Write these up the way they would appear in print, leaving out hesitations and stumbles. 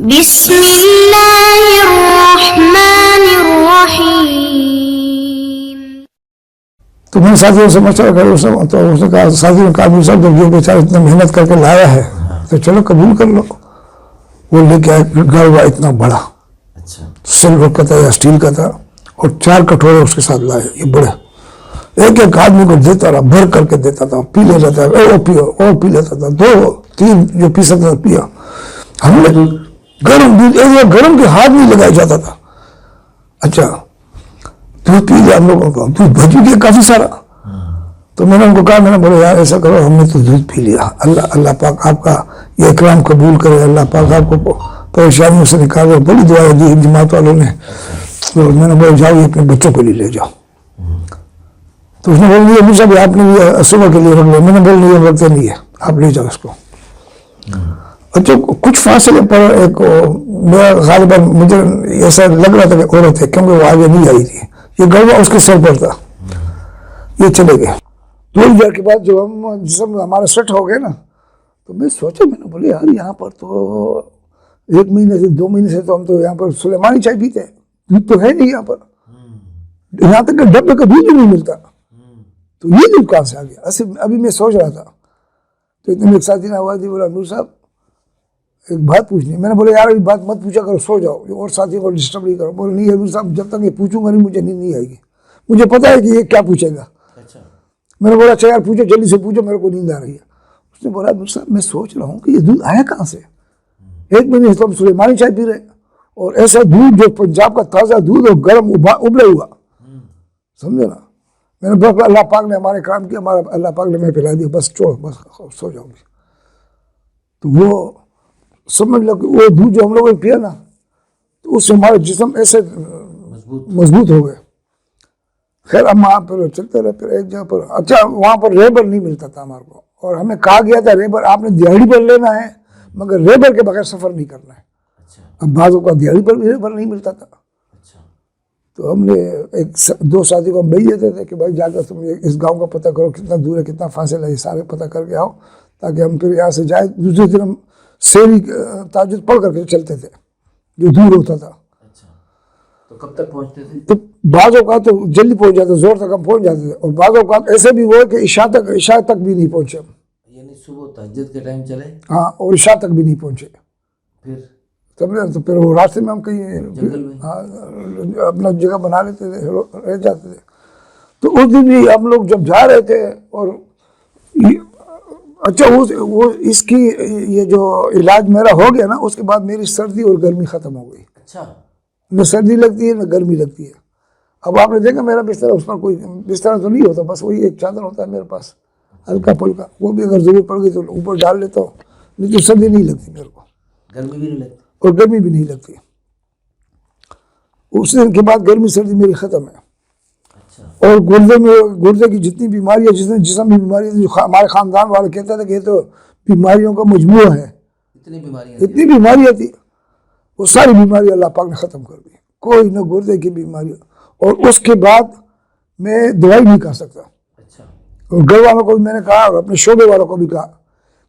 بسم اللہ الرحمن الرحیم. تو میں ساتھیوں سے مشورہ کروں تو اس نے کہا، ساتھی نے کہا مجھ صاحب جب یہ بیچارہ اتنا محنت کر کے لایا ہے تو چلو قبول کر لو. وہ لے کے آئے، گڑوا اتنا بڑا، سلور کا تھا یا اسٹیل کا تھا، اور 4 کٹورے اس کے ساتھ لائے، یہ بڑے، ایک ایک آدمی کو دیتا رہا، بھر کر کے دیتا تھا، پی لیتا تھا، اور پیو اور پی لیتا تھا، 2 3 جو پی سکتا تھا پیا. ہم نے گرم دودھ، ایک گرم کے ہاتھ نہیں لگایا جاتا تھا. اچھا دودھ پی لیا ہم لوگوں کو، دودھ بچ گیا کافی سارا. تو میں نے ان کو کہا، میں نے بولے یار ایسا کرو، ہم نے تو دودھ پی لیا، اللہ پاک آپ کا یہ اکرام قبول کرے، اللہ پاک آپ کو پریشانیوں سے نکالے. بڑی دعائیں دی جماعت والوں نے. تو میں نے بولا جاؤ یہ اپنے بچوں کے لیے لے جاؤ. تو اس نے بول دیا مجھ سے بھی آپ نے یہ صبح کے لیے رکھ لیا. میں نے بول نہیں رکھتے نہیں ہے، آپ لے جاؤ اس کو. اچھا کچھ فاصلے پر ایک میرا غالباً مجھے ایسا لگ رہا تھا کہ عورت ہے، کیونکہ وہ آگے نہیں آئی تھی، یہ گڑوا اس کے سر پر تھا. یہ چلے گئے. تھوڑی دیر کے بعد جو ہم جسم ہمارا سیٹ ہو گئے نا، تو میں سوچا، میں نے بولے یار یہاں پر تو 1 مہینے سے 2 مہینے سے تو ہم تو یہاں پر سلیمانی چائے پیتے ہیں، دودھ تو ہے نہیں یہاں پر، یہاں تک کہ ڈبے کا دودھ بھی نہیں ملتا، تو یہ دودھ کہاں سے آ گیا؟ ابھی میں سوچ رہا تھا. تو اتنے میں ایک ساتھی نے آواز دی، بولا نور صاحب ایک بات پوچھنی ہے. میں نے بولا یار ابھی بات مت پوچھا کرو، سو جاؤ، اور ساتھیوں کو ڈسٹرب نہیں کرو. بولے نہیں نور صاحب جب تک یہ پوچھوں گا نہیں مجھے نیند نہیں آئے گی، مجھے پتا ہے کہ یہ کیا پوچھے گا. میں نے بولا اچھا یار پوچھو، جلدی سے پوچھو، میرے کو نیند آ رہی ہے. اس نے بولا نور صاحب میں سوچ رہا ہوں کہ یہ دودھ آیا کہاں سے؟ 1 مہینے سے ہم سلیمانی چائے پی رہے ہیں، اور ایسا دودھ جو پنجاب کا تازہ دودھ اور گرم ابلے ہوا، سمجھے نا. میں نے بولا اللہ پاک نے ہمارے کام کیا، ہمارا اللہ پاک نے میں پلا دیا، بس چھوڑ، بس سو جاؤں گی. تو وہ سمجھ لو کہ وہ دودھ جو ہم لوگوں نے پیا نا، تو اس سے ہمارے جسم ایسے مضبوط ہو گئے. خیر ہم وہاں پر چلتے رہے. پھر ایک جگہ پر اچھا وہاں پر ریبر نہیں ملتا تھا ہمارے کو، اور ہمیں کہا گیا تھا ریبر آپ نے دیہڑی پر لینا ہے، مگر ریبر کے بغیر سفر نہیں کرنا ہے. اب بعضوں کا دیہڑی پر بھی ریبر نہیں ملتا تھا. تو ہم نے 2 ساتھی کو ہم بھیج دیتے تھے کہ بھائی جا کر تم اس گاؤں کا پتہ کرو، کتنا دور ہے، کتنا فاصلہ ہے، یہ سارے پتہ کر کے آؤ، تاکہ ہم پھر یہاں سے جائے. دوسرے دن ہم سیری تہجد پڑھ کر کے چلتے تھے جو دور ہوتا تھا. تو کب تک پہنچتے تھے؟ تو بعض اوقات تو جلدی پہنچ جاتے، زور تک ہم پہنچ جاتے تھے، اور بعض اوقات ایسے بھی ہوئے کہ عشاء تک بھی نہیں پہنچے ہم. یعنی صبح تہجد کے ٹائم چلے، ہاں، اور عشاء تک بھی نہیں پہنچے. پھر تو پھر وہ راستے میں ہم کہیں اپنا جگہ بنا لیتے تھے، رہ جاتے تھے. تو اس دن بھی ہم لوگ جب جا رہے تھے، اور اچھا وہ اس کی یہ جو علاج میرا ہو گیا نا، اس کے بعد میری سردی اور گرمی ختم ہو گئی. اچھا، نہ سردی لگتی ہے نہ گرمی لگتی ہے. اب آپ نے دیکھا میرا بستر، اس پر کوئی بستر تو نہیں ہوتا، بس وہی ایک چادر ہوتا ہے میرے پاس ہلکا پھلکا، وہ بھی اگر ضرورت پڑ گئی تو اوپر ڈال لیتا ہوں، نہیں تو سردی نہیں لگتی میرے کو، گرمی بھی نہیں لگتی اور گرمی بھی نہیں لگتی. اس دن کے بعد گرمی سردی میری ختم ہے. اور گردے کی جتنی بیماریاں، جسم کی بیماریاں جو ہمارے خاندان والے کہتے تھے کہ یہ تو بیماریوں کا مجموعہ ہے، اتنی بیماریاں تھی، وہ ساری بیماریاں اللہ پاک نے ختم کر دی. کوئی نہ گردے کی بیماری. اور اس کے بعد میں دوائی نہیں کھا سکتا. اور گھر والوں کو بھی میں نے کہا، اور اپنے شعبے والوں کو بھی کہا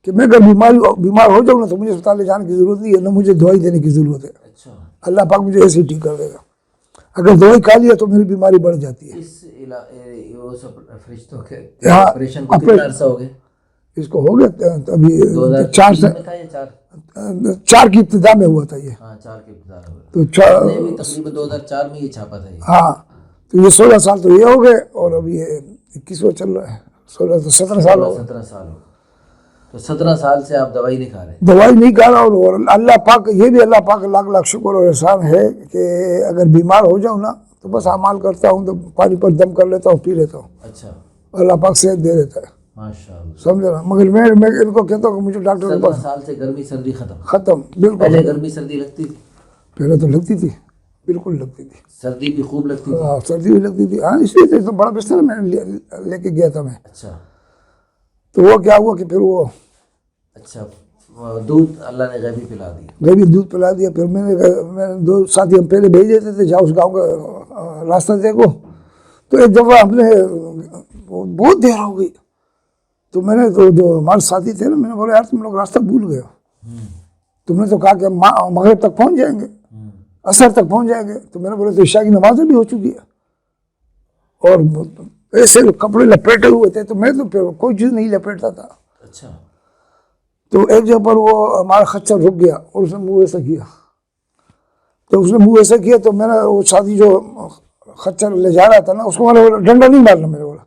کہ میں اگر بیمار ہو جاؤں نا تو مجھے اسپتال لے جانے کی ضرورت نہیں ہے، نہ مجھے دوائی دینے کی ضرورت ہے. اللہ پاک مجھے ایسے ہی ٹھیک کر دے گا. اگر دوائی کھا لیا تو میری بیماری بڑھ جاتی ہے. آپریشن کو کتنا عرصہ ہو گیا؟ اس کو ہو گیا ابھی 4 کی ابتدا میں ہوا تھا یہ. 4 کی ابتدا میں تو تقریباً 2004 میں یہ چھاپا تھا. ہاں، تو یہ 16 سال تو یہ ہو گئے، اور اب یہ 21واں چل رہا ہے. 16 تو 17 سال ہو گئے. 17 سال ہو. تو 17 سال سے آپ دوائی نہیں کھا رہے؟ دوائی نہیں کھا رہا. اور اللہ پاک، یہ بھی اللہ پاک لاکھ شکر اور احسان ہے کہ اگر بیمار ہو جاؤں نا تو بس اعمال کرتا ہوں، تو پانی پر دم کر لیتا ہوں، پی لیتا ہوں. اچھا، اللہ پاک صحت دے دیتا ہے، ماشاءاللہ، سمجھے نا. مگر میں ان کو کہتا ہوں کہ مجھے ڈاکٹر کے پاس 17 سال سے گرمی سردی ختم بالکل. پہلے گرمی سردی لگتی تھی؟ پہلے تو لگتی تھی، بالکل لگتی تھی. سردی بھی خوب لگتی تھی؟ ہاں، سردی بھی لگتی تھی. ہاں، اس لیے تو بڑا بستر میں لے کے گیا تھا میں. اچھا، تو وہ کیا ہوا کہ پھر وہ اچھا دودھ اللہ نے غیبی پلا دیا. غیبی دودھ پلا دیا. پھر میں نے 2 ساتھی ہم پہلے بھیج دیتے تھے، جاؤ اس گاؤں کا راستہ دیکھو. تو ایک دفعہ ہم نے بہت دیر ہو گئی، تو میں نے تو جو ہمارے ساتھی تھے نا، میں نے بولا یار تم لوگ راستہ بھول گئے ہو. تم نے تو کہا کہ ہم مغرب تک پہنچ جائیں گے، عصر تک پہنچ جائیں گے. تو میں نے بولا تو عشاء کی نمازیں بھی ہو چکی ہے. اور ایسے کپڑے لپیٹے ہوئے تھے تو میں تو پھر کوئی چیز نہیں لپیٹتا تھا. اچھا. تو ایک جگہ پر وہ ہمارا خچر رک گیا اور اس نے منہ ایسا کیا. تو اس نے منہ ایسا کیا تو میں نے وہ ساتھی جو خچر لے جا رہا تھا نا اس کو میں نے بولا ڈنڈا نہیں مارنا. میں نے بولا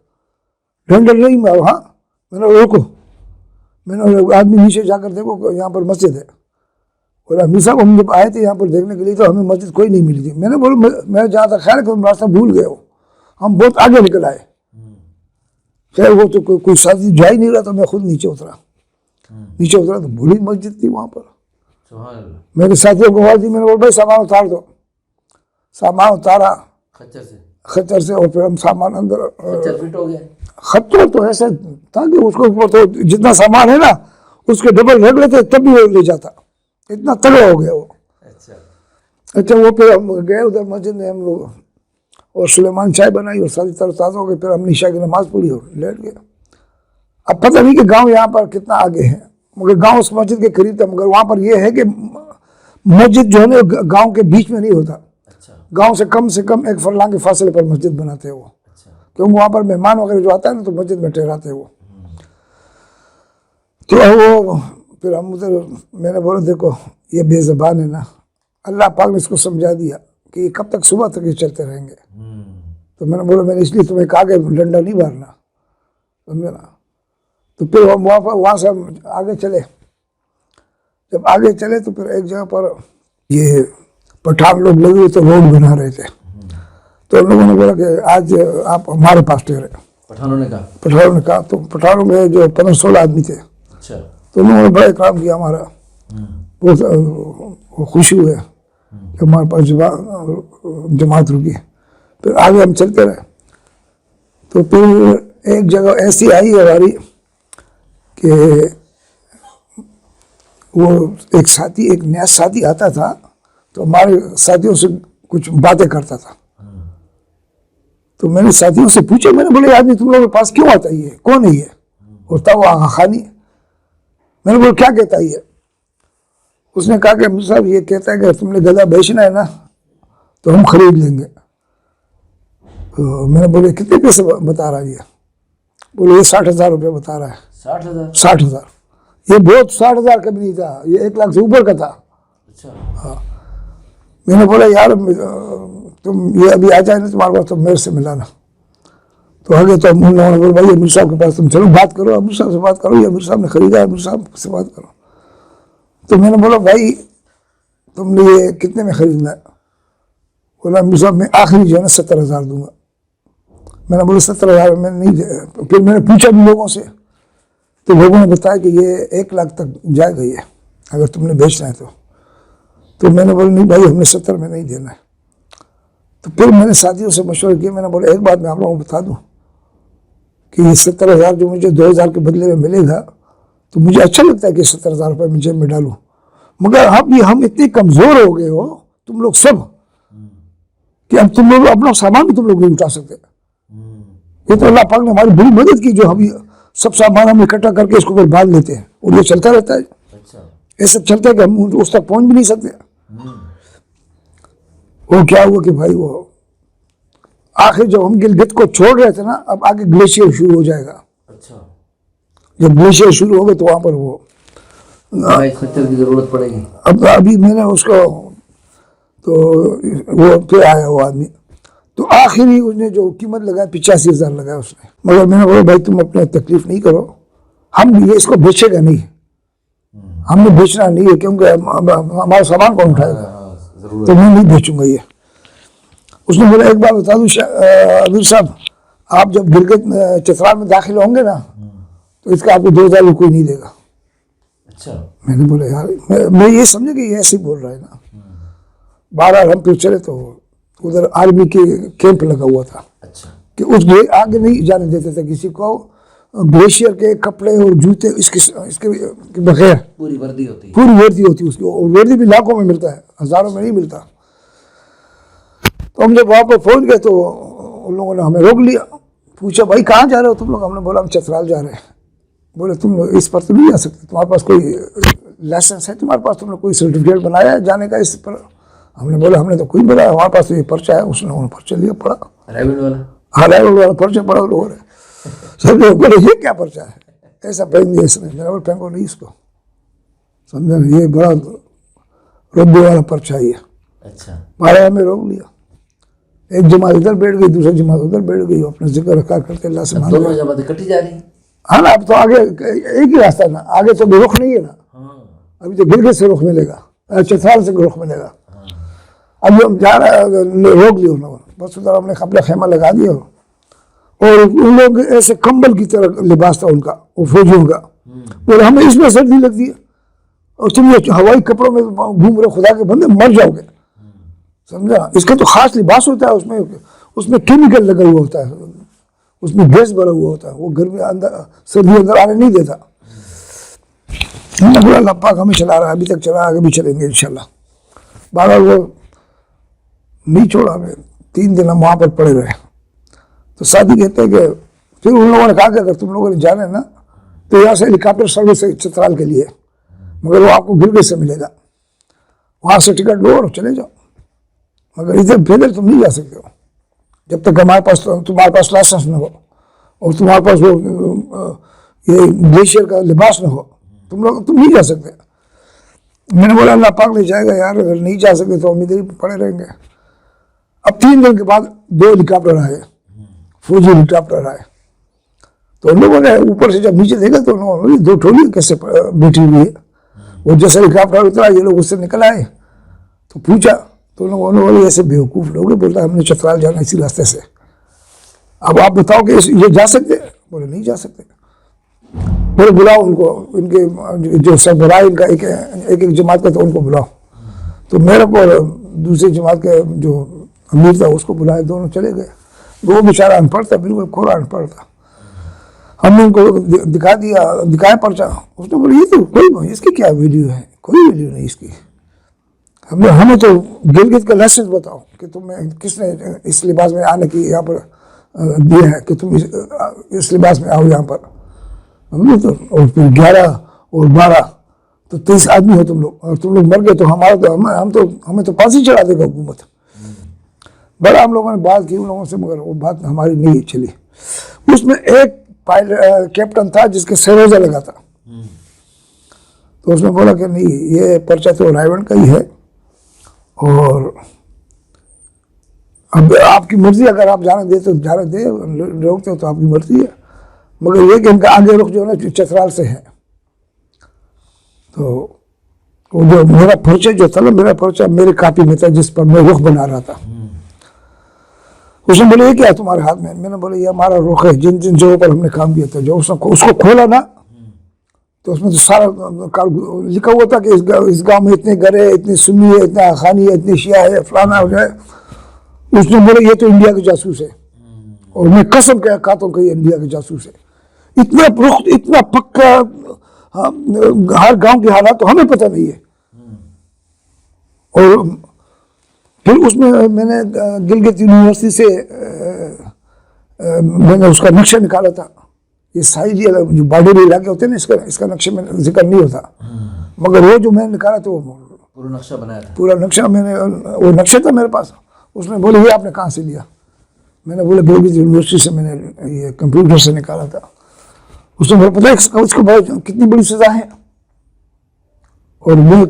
ڈنڈا نہیں مارو. ہاں میں نے روکو. میں نے آدمی نیچے جا کر دیکھو یہاں پر مسجد ہے. اور امیر صاحب ہم جب آئے تھے یہاں پر دیکھنے کے لیے تو ہمیں مسجد کوئی نہیں ملی تھی. میں نے بولا میں جہاں تک خیال ہے کہ تم راستہ بھول گئے ہو. ہم بہت آگے نکل آئے. خیر وہ تو کوئی ساتھی جا ہی نہیں رہا تو میں خود نیچے اترا. نیچے اترا تو بھولی مسجد تھی وہاں پر. میرے ساتھیوں کو آواز دی. میں نے بولا بھائی سامان اتار دو. سامان اتارا خچر سے اور پھر ہم سامان اندر. خچر تو ایسے تھا کہ اس کو تو جتنا سامان ہے نا اس کے ڈبل رکھ لیتے تب بھی وہ لے جاتا. اتنا تگڑا ہو گیا وہ. اچھا وہ پھر ہم گئے ادھر مسجد میں ہم لوگ اور سلیمان چائے بنائی اور ساری طرح تازہ ہو گئی. پھر ہم نے عشاء کی نماز پڑھی اور لیٹ گئے. اب پتہ نہیں کہ گاؤں یہاں پر کتنا آگے ہے مگر گاؤں اس مسجد کے قریب تھا. مگر وہاں پر یہ ہے کہ مسجد جو ہے نا گاؤں کے بیچ میں نہیں ہوتا. گاؤں سے کم ایک فرلانگ کے فاصلے پر مسجد بناتے ہیں وہ. کیونکہ وہاں پر مہمان وغیرہ جو آتا ہے نا تو مسجد میں ٹھہراتے ہیں وہ. تو وہ پھر ہم ادھر میں نے بولا دیکھو یہ بے زبان ہے نا اللہ پاک نے اس کو سمجھا دیا کہ یہ کب تک صبح تک یہ چلتے رہیں گے. تو میں نے بولا میں نے اس لیے تمہیں کہا کہ ڈنڈا نہیں مارنا. سمجھے نا. تو پھر ہم وہاں سے ہم آگے چلے. جب آگے چلے تو پھر ایک جگہ پر یہ پٹھان لوگ لگے ہوئے تو روڈ بنا رہے تھے. تو ان لوگوں نے بولا کہ آج آپ ہمارے پاس ٹھہرے. پٹھانوں نے کہا تو پٹھانوں میں جو 15-16 آدمی تھے تو انہوں نے بڑا کام کیا ہمارا. بہت خوشی ہوئے کہ ہمارے پاس جماعت رکی. پھر آگے ہم چلتے رہے. تو پھر ایک جگہ ایسی آئی ہماری کہ وہ ایک نیا ساتھی آتا تھا تو ہمارے ساتھیوں سے کچھ باتیں کرتا تھا. تو میں نے ساتھیوں سے پوچھا. میں نے بولے آدمی تم لوگوں کے پاس کیوں آتا ہے؟ یہ کون ہے یہ؟ اور تھا وہ آغا خانی. میں نے بولا کیا کہتا ہے یہ؟ اس نے کہا کہ صاحب یہ کہتا ہے کہ تم نے گدھا بیچنا ہے نا تو ہم خرید لیں گے. میں نے بولے کتنے پیسے بتا رہا ہے یہ؟ بولے یہ 60,000 روپے بتا رہا ہے. 60,000 یہ بہت 60,000 کا بھی نہیں تھا. یہ 1 لاکھ سے اوپر کا تھا. ہاں. میں نے بولا یار تم یہ ابھی آ جائے نا تمہارے پاس تو میرے سے ملانا. تو آگے تو انہوں نے بولا بھائی امیر صاحب کے پاس تم چلو بات کرو. امیر صاحب سے بات کرو. یہ امیر صاحب نے خریدا ہے. امیر صاحب سے بات کرو. تو میں نے بولا بھائی تم نے یہ کتنے میں خریدنا ہے؟ بولا امیر صاحب میں آخری جو ہے نا 70,000 دوں گا. میں نے بولا 70,000 میں نہیں دے. پھر میں نے پوچھا بھی لوگوں سے تو لوگوں نے بتایا کہ یہ 1 لاکھ تک جائے گا یہ اگر تم نے بیچنا ہے تو. تو میں نے بولا نہیں بھائی ہم نے 70 میں نہیں دینا ہے. تو پھر میں نے ساتھیوں سے مشورہ کیا. میں نے بولا ایک بات میں آپ لوگوں کو بتا دوں کہ یہ 70,000 جو مجھے 2,000 کے بدلے میں ملے گا تو مجھے اچھا لگتا ہے کہ 70,000 روپے میں جیب میں ڈالوں. مگر ہم اتنے کمزور ہو گئے ہو تم لوگ سب کہ اب تم لوگ اپنا سامان بھی تم لوگ نہیں اٹھا سکتے. یہ تو اللہ پاک نے ہماری بڑی مدد کی جو ہم سب سامان ہم اکٹھا کر کے اس کو پھر باندھ لیتے ہیں اور یہ چلتا رہتا ہے. ایسا چلتا ہے کہ ہم اس تک پہنچ بھی نہیں سکتے. وہ کیا ہوا کہ بھائی وہ آخر جب ہم گلگت کو چھوڑ رہے تھے نا اب آگے گلیشیئر شروع ہو جائے گا. جب گلیشیئر شروع ہو گئے تو وہاں پر وہ خچر کی ضرورت پڑے گی. اب ابھی میں نے اس کو تو وہ پھر آیا وہ آدمی تو آخری اس نے جو قیمت لگایا 85,000 لگایا اس نے. مگر میں نے بولا بھائی تم اپنے تکلیف نہیں کرو. ہم یہ اس کو بیچے گا نہیں. ہم نے بیچنا نہیں ہے کیونکہ ہمارا سامان کون اٹھائے گا. تو میں نہیں بیچوں گا یہ. اس نے بولا ایک بات بتا دوں امیر صاحب آپ جب گلگت چترال میں داخل ہوں گے نا تو اس کا آپ کو 2,000 کوئی نہیں دے گا. میں نے بولا یار میں یہ سمجھا کہ یہ ایسے ہی بول رہا ہے نا. بہرحال ہم پھر چلے تو ادھر آرمی کے کیمپ لگا ہوا تھا کہ اس آگے نہیں جانے دیتے تھے کسی کو. گلیشیئر کے کپڑے اور جوتے اس کے بغیر پوری وردی ہوتی اس کی. اور وردی بھی لاکھوں میں ملتا ہے ہزاروں میں نہیں ملتا. تو ہم جب وہاں پر پہنچ گئے تو ان لوگوں نے ہمیں روک لیا. پوچھا بھائی کہاں جا رہے ہو تم لوگ؟ ہم نے بولا ہم چترال جا رہے ہیں. بولے تم اس پر تو نہیں جا سکتے تمہارے پاس کوئی لائسنس ہے تمہارے پاس؟ تم نے کوئی سرٹیفکیٹ بنایا ہے جانے کا اس پر؟ ہم نے بولا ہم نے تو کوئی بنایا، ہمارے پاس تو یہ پرچہ ہے. اس نے انہوں نے پرچہ لیا پڑھا، ہاں والا پرچہ پڑھا لوگوں نے. سب لوگ بولے یہ کیا پرچہ ہے، ایسا پھینک دیا اس نے. میرا بول پھینکو نہیں اس کو، سمجھا نا، یہ بڑا ربے والا پرچہ ہے. اچھا بارہ میں روک لیا. ایک جماعت ادھر بیٹھ گئی، دوسری جماعت ادھر بیٹھ گئی، اپنا ذکر رکھا کرتے اللہ سے. دونوں جماعتیں کٹی جا رہی ہیں. ہاں نا، اب تو آگے ایک ہی راستہ ہے نا، آگے تو بھی رخ نہیں ہے نا. ابھی تو گلگت سے رخ ملے گا، چترال سے رخ ملے گا. ابھی ہم جا رہے روک لیا انہوں نے، بس ادھر ہم نے اپنا خیمہ لگا دیا. اور ان لوگ ایسے کمبل کی طرح لباس تھا ان کا، وہ فوجیوں کا. اور ہمیں اس میں سردی لگتی ہے اور تم یہ ہوائی کپڑوں میں گھوم رہے، خدا کے بندے مر جاؤ گے. سمجھا؟ اس کا تو خاص لباس ہوتا ہے، اس میں کیمیکل لگا ہوا ہوتا ہے، اس میں گیس بھرا ہوا ہوتا ہے، وہ گرمی اندر سردی اندر آنے نہیں دیتا. اللہ پاک ہمیں چلا رہا ہے، ابھی تک چلا رہا ہے، آگے بھی چلیں گے انشاءاللہ. بہرحال وہ نہیں چھوڑا ہمیں. 3 دن ہم وہاں پر پڑے رہے. تو ساتھی کہتے ہیں کہ پھر ان لوگوں نے کہا کہ اگر تم لوگوں نے جانا ہے نا تو یہاں سے ہیلی کاپٹر سروس ہے چترال کے لیے، مگر وہ آپ کو گلگت سے ملے گا، وہاں سے ٹکٹ لو اور چلے جاؤ. مگر ادھر پیدل تم نہیں جا سکتے ہو جب تک تمہارے پاس لائسنس نہ ہو اور تمہارے پاس وہ یہ گلیشیئر کا لباس نہ ہو، تم نہیں جا سکتے. میں نے بولا اللہ پاک لے جائے گا یار، اگر نہیں جا سکتے تو ہم ادھر ہی پڑے رہیں گے. اب 3 دن کے بعد 2 ہیلی کاپٹر آئے، فوجی ہیلی کاپٹر آئے. تو ان لوگوں نے اوپر سے جب نیچے دیکھا تو انہوں نے 2 ٹولی کیسے بیٹھی ہوئی ہے. وہ جیسے ہیلی کاپٹر اترا یہ لوگ اس سے نکل آئے تو پوچھا تو انہوں نے بولے ایسے بیوقوف لوگ ہیں، بولتا ہم نے چترال جانا اسی راستے سے، اب آپ بتاؤ کہ یہ جا سکتے؟ بولے نہیں جا سکتے. بولے بلاؤ ان کو، ان کے جو سربراہ ان کا ایک جماعت کا تھا ان کو بلاؤ. تو میرے کو دوسری جماعت کے جو امیر تھا اس کو بلائے، دونوں چلے گئے. وہ بیچارہ ان پڑھ تھا، بالکل کھورا ان پڑھ تھا. ہم نے ان کو دکھایا پرچہ. اس نے بولا یہ تو کوئی اس کی کیا ویلیو ہے، کوئی ویلیو نہیں اس کی. ہمیں تو گلگت کا لائسنس بتاؤ کہ تمہیں کس نے اس لباس میں آنے کی یہاں پر دیا ہے کہ تم اس لباس میں آؤ یہاں پر. اور پھر 11 اور 12 تو 23 آدمی ہو تم لوگ، اور تم لوگ مر گئے تو ہمیں تو پھانسی چڑھا دے گا حکومت. بڑا ہم لوگوں نے بات کی ان لوگوں سے، مگر وہ بات ہماری نہیں چلی. اس میں ایک کیپٹن تھا جس کے سروزہ لگا تھا، تو اس نے بولا کہ نہیں یہ پرچہ تو رائیونڈ کا ہی ہے، اور اب آپ کی مرضی، اگر آپ جانے دے تو جانے دے، روکتے ہو تو آپ کی مرضی ہے، مگر یہ کہ ان کا آگے رخ جو ہے نا چترال سے ہے. تو وہ جو میرا پرچہ جو تھا نا، میرا پرچہ میری کاپی میں تھا جس پر میں رخ بنا رہا تھا. اس نے بولے یہ کیا تمہارے ہاتھ میں؟ میں نے بولا یہ ہمارا رخ ہے، جن جگہوں پر ہم نے کام کیا تھا. جو اس کو کھولا نا تو اس میں تو سارا لکھا ہوا تھا کہ اس گاؤں میں اتنے گھر ہے، اتنی سنی ہے، اتنا خانی ہے، اتنی شیعہ ہے، فلانا ہو جائے. اس نے بولا یہ تو انڈیا کے جاسوس ہے، اور میں قسم کہتا ہوں کہ یہ انڈیا کے جاسوس ہے. اتنا رخ، اتنا پکا، ہر گاؤں کے حالات تو ہمیں پتہ نہیں ہے. اور پھر اس میں نے گلگت یونیورسٹی سے میں نے اس کا نقشہ نکالا تھا. یہ سائز جو بارڈر علاقے ہوتے ہیں نا، اس کا نقشے میں ذکر نہیں ہوتا، مگر وہ جو میں نے نکالا تو پورا نقشہ بنایا تھا. پورا نقشہ میں نے، وہ نقشہ تھا میرے پاس. اس نے بولے یہ آپ نے کہاں سے لیا؟ میں نے بولا گلگت یونیورسٹی سے میں نے یہ کمپیوٹر سے نکالا تھا. اس نے بولا پتہ ہے اس کو کتنی بڑی سزا ہے؟ اور میں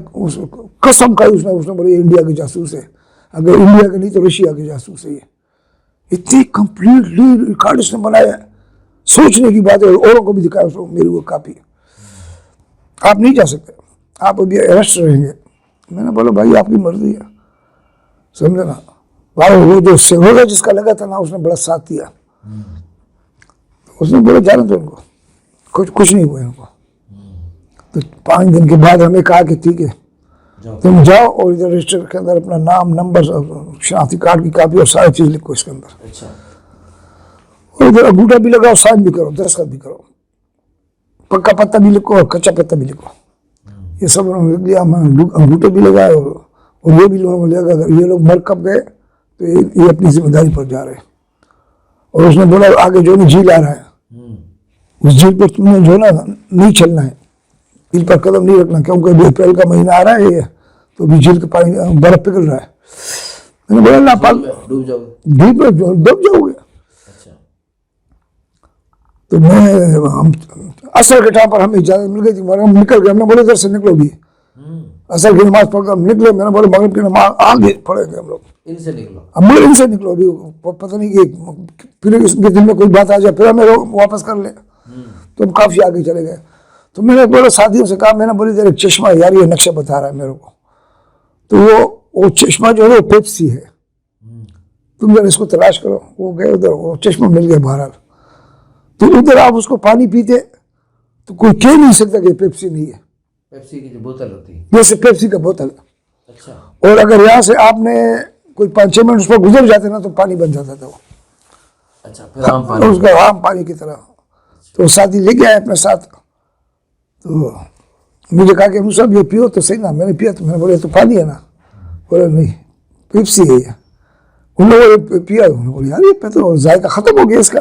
قسم کا اس نے بولا یہ انڈیا کے جاسوس ہے، اگر انڈیا کے نہیں تو رشیا کے جاسوس ہے. یہ اتنی کمپلیٹلی ریکارڈ اس نے بنایا ہے، سوچنے کی بات ہے. اوروں کو بھی دکھایا اس کو میری وہ کاپی. آپ نہیں جا سکتے، آپ ابھی اریسٹ رہیں گے. میں نے بولا بھائی آپ کی مرضی ہے، سمجھے نا. وہ جو سروزہ جس کا لگا تھا نا، اس نے بڑا ساتھ دیا. اس نے بولا جانا تو ان کو کچھ نہیں ہوا ان کو. تو 5 دن کے بعد ہمیں کہا کہ ٹھیک ہے تم جاؤ اور ادھر رجسٹر کے اندر اپنا نام، نمبر، شناختی کارڈ کی کاپی اور ساری چیز لکھو اس کے اندر. اور ادھر انگوٹھا بھی لگاؤ، سائن بھی کرو، دستخط بھی کرو، پکا پتہ بھی لکھو اور کچا پتہ بھی لکھو. یہ سب انہوں نے لکھ لیا. ہم انگوٹھے بھی لگائے اور یہ بھی لوگوں نے لگا اگر یہ لوگ مر کب گئے تو یہ اپنی ذمہ داری پر جا رہے ہیں. اور اس نے بولا آگے جو نہیں جھیل آ رہا ہے اس جھیل پر تم نے جو نا نہیں چلنا ہے. جھیل پر قدم نہیں رکھنا کیونکہ ابھی اپریل کا مہینہ آ رہا ہے تو ابھی جھیل کا پانی برف پگھل رہا ہے. میں نے بولا اللہ پاک ڈوب جاؤ جھیل پر ڈوب جاؤ گے. تو ہم عصر کے ٹائم پر ہمیں اجازت مل گئی تھی مگر ہم نکل گئے. ہم نے بولے ادھر سے نکلو بھی. عصر کی نماز پڑھ کر ہم نکلے. میں نے بولے مغرب کی نماز آگے پڑھیں گے ہم لوگ. ان سے نکلو. اب مگر ان سے نکلو ابھی پتہ نہیں کہ پھر اس کے دل میں کوئی بات آ جائے پھر ہمیں واپس کر لیں. تو ہم کافی آگے چلے گئے. تو میں نے بولا ساتھیوں سے کہا میں نے بولی ادھر ایک چشمہ یار یہ نقشہ بتا رہا ہے میرے کو. تو وہ چشمہ جو ہے وہ پیپسی ہے. تم ذرا اس کو تلاش کرو. وہ گئے ادھر وہ چشمہ مل گیا بہرحال. تو ادھر آپ اس کو پانی پیتے تو کوئی کہہ نہیں سکتا کہ پیپسی نہیں ہے. پیپسی کی جو بوتل ہوتی ہے جیسے پیپسی کا بوتل. اچھا. اور اگر یہاں سے آپ نے کوئی 5-6 منٹ اس پر گزر جاتے نا تو پانی بن جاتا تھا وہ. اچھا پھر عام پانی اس کا عام پانی کی طرح. تو ساتھی لے کے آئے اپنے ساتھ. تو مجھے کہا کہ صاحب یہ پیو تو صحیح نا. میں نے پیا تو میں نے بولے تو پانی ہے نا. بولے نہیں پیپسی ہے یہ. ان لوگوں نے پیا. انہوں نے بولے یار یہ تو ذائقہ ختم ہو گیا اس کا.